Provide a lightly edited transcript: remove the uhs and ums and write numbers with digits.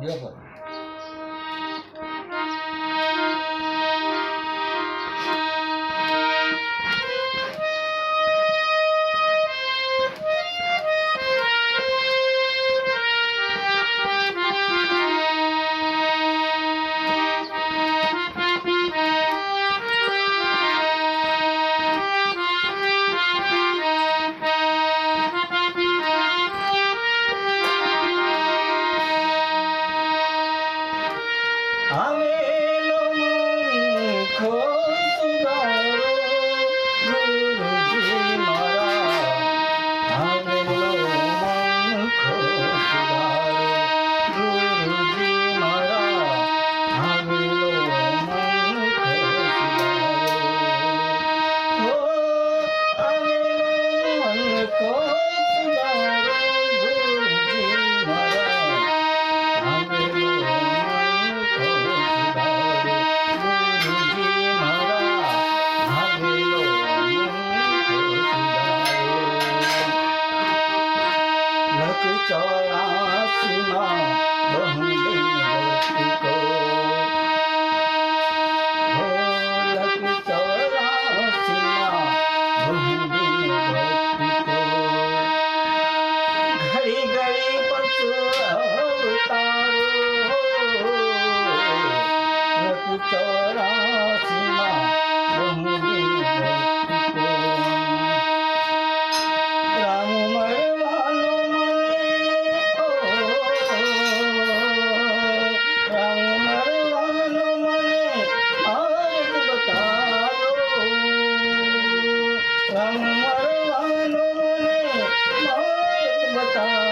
દિયો પર આવેલો મૂર્ખો સુધારો ગુરુજી મારા આવેલો મૂર્ખો સુધારો ગુરુજી મારા આવેલો મૂર્ખો સુધારો હો આવેલો મૂર્ખો સુધારો ગુરુજી મારા આવેલો चौरासीमा बहुली भक्ति को हो लख चौरासीमा बहुली भक्ति को घड़ी घड़ी पशु अवतारो लख चौरासीमा बहुली भक्ति को राम मरवानो रंग मरवानो मने मार्ग बताओ।